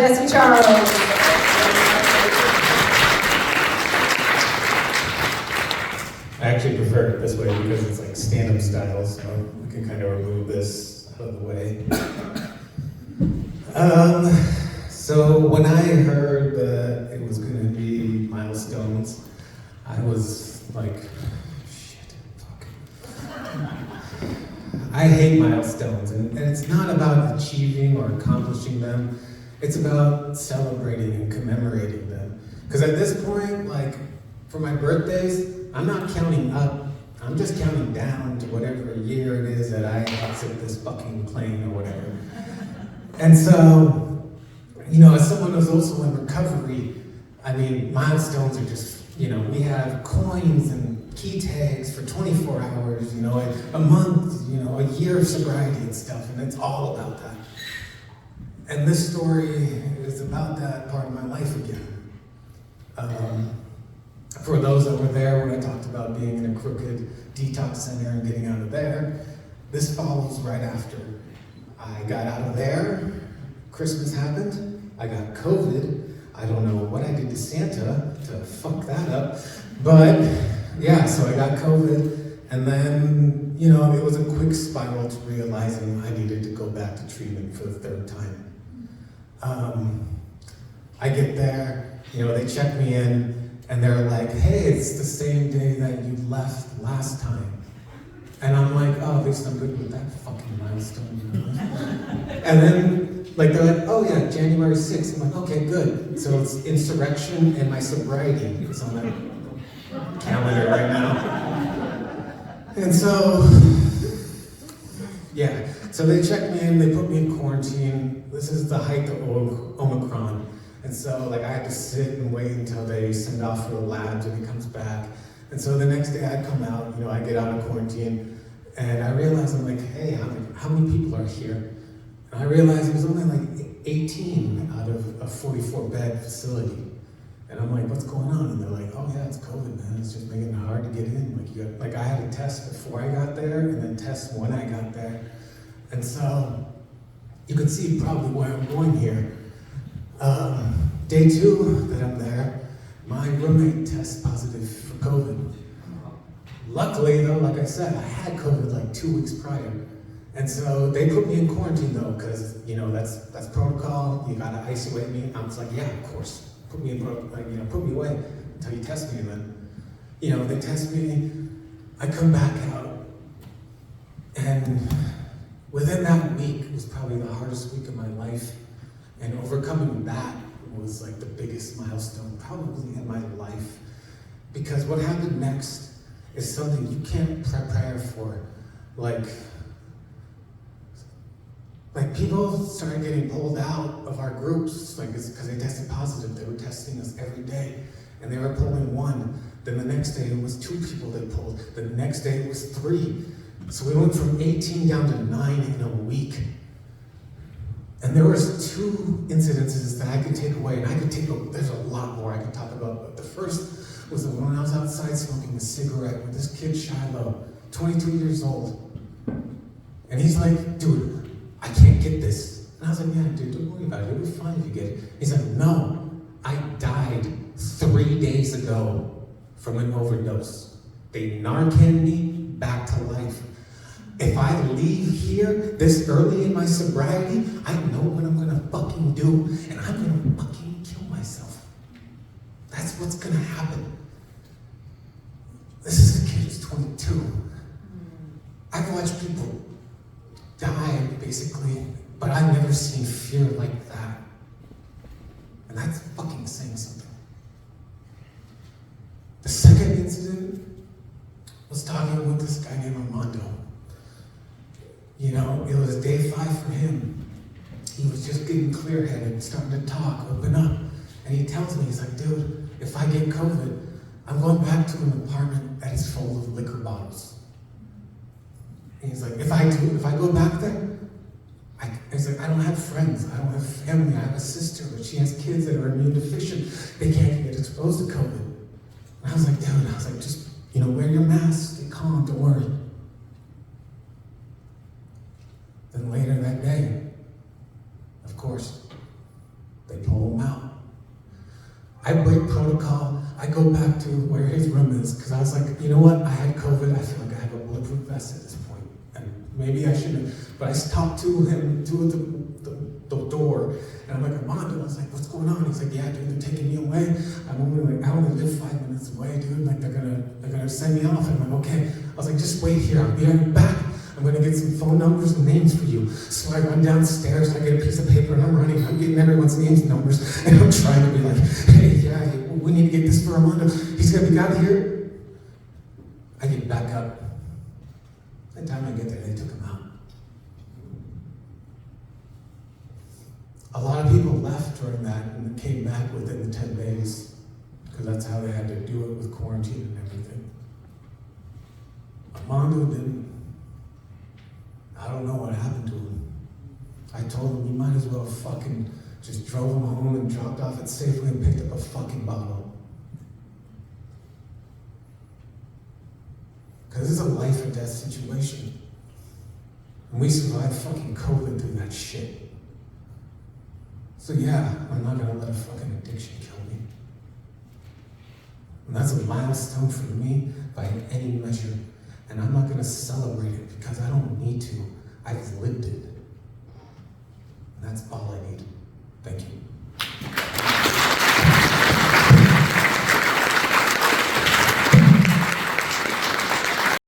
Jesse Charles. I actually prefer it this way because it's like stand-up style, so we can kind of remove this out of the way. So when I heard that it was going to be Milestones, I was like, shit, fuck. I hate milestones, and it's not about achieving or accomplishing them. It's about celebrating and commemorating them. Because at this point, like, for my birthdays, I'm not counting up, I'm just counting down to whatever year it is that I exit this fucking plane or whatever. And so, you know, as someone who's also in recovery, I mean, milestones are just, you know, we have coins and key tags for 24 hours, you know, a month, you know, a year of sobriety and stuff, and it's all about that. And this story is about that part of my life again. For those that were there when I talked about being in a crooked detox center and getting out of there, this follows right after. I got out of there, Christmas happened, I got COVID. I don't know what I did to Santa to fuck that up, but yeah, so I got COVID, and then, you know, it was a quick spiral to realizing I needed to go back to treatment for the third time. I get there, you know, they check me in, and they're like, hey, it's the same day that you left last time. And I'm like, oh, at least I'm good with that fucking milestone. And then, like, they're like, oh yeah, January 6th. I'm like, okay, good. So it's insurrection and my sobriety is on that calendar right now. And so, yeah. So they checked me in, they put me in quarantine. This is the height of Omicron. And so, like, I had to sit and wait until they send off for the labs and he comes back. And so the next day I come out, you know, I get out of quarantine, and I realize, I'm like, hey, how many people are here? And I realized it was only like 18 out of a 44-bed facility. And I'm like, what's going on? And they're like, oh yeah, it's COVID, man. It's just making it hard to get in. Like I had a test before I got there, and then test when I got there. And so, you can see probably where I'm going here. Day 2 that I'm there, my roommate tests positive for COVID. Luckily though, like I said, I had COVID like 2 weeks prior. And so they put me in quarantine though, because, you know, that's protocol, you gotta isolate me. I was like, yeah, of course. Put me away until you test me. And then, you know, they test me, I come back out, and within that week was probably the hardest week of my life. And overcoming that was like the biggest milestone probably in my life. Because what happened next is something you can't prepare for. Like people started getting pulled out of our groups, like it's because they tested positive. They were testing us every day, and they were pulling 1. Then the next day it was 2 people they pulled. The next day it was 3. So we went from 18 down to 9 in a week. And there was 2 incidences that I could take away, and there's a lot more I could talk about, but the first was when I was outside smoking a cigarette with this kid, Shiloh, 22 years old. And he's like, dude, I can't get this. And I was like, yeah, dude, don't worry about it, you'll be fine if you get it. He's like, no, I died 3 days ago from an overdose. They Narcan me back to life. If I leave here this early in my sobriety, I know what I'm gonna fucking do, and I'm gonna fucking kill myself. That's what's gonna happen. This is a kid who's 22. I've watched people die, basically, but I've never seen fear like that. And that's fucking saying something. The second incident was talking with this guy named Armando. You know, it was day 5 for him. He was just getting clear-headed, starting to talk, open up. And he tells me, he's like, dude, if I get COVID, I'm going back to an apartment that is full of liquor bottles. And he's like, if I go back there, he's like, I don't have friends, I don't have family, I have a sister, but she has kids that are immune deficient. They can't get exposed to COVID. And I was like, dude, just, you know, wear your mask, stay calm, don't worry. Then later that day, of course, they I break protocol. I go back to where his room is because I was like, you know what? I had COVID. I feel like I have a bulletproof vest at this point, and maybe I shouldn't. But I talked to him through the door, and I'm like, Armando, I was like, what's going on? He's like, yeah, dude, they're taking me away. I only live 5 minutes away, dude. Like they're gonna send me off. And I'm like, okay. I was like, just wait here. I'll be right back. I'm gonna get some phone numbers and names for you. So I run downstairs, I get a piece of paper, and I'm running. I'm getting everyone's names and numbers, and I'm trying to be like, hey, yeah, we need to get this for Armando. He's gonna be out here. I get back up. By the time I get there, they took him out. A lot of people left during that and came back within the 10 days because that's how they had to do it with quarantine and everything. Armando didn't. I don't know what happened to him. I told him, you might as well fucking just drove him home and dropped off at Safeway and picked up a fucking bottle. Because it's a life or death situation. And we survived fucking COVID through that shit. So yeah, I'm not gonna let a fucking addiction kill me. And that's a milestone for me by any measure. And I'm not gonna celebrate it because I don't need to. I've lived it. And that's all I need. Thank you.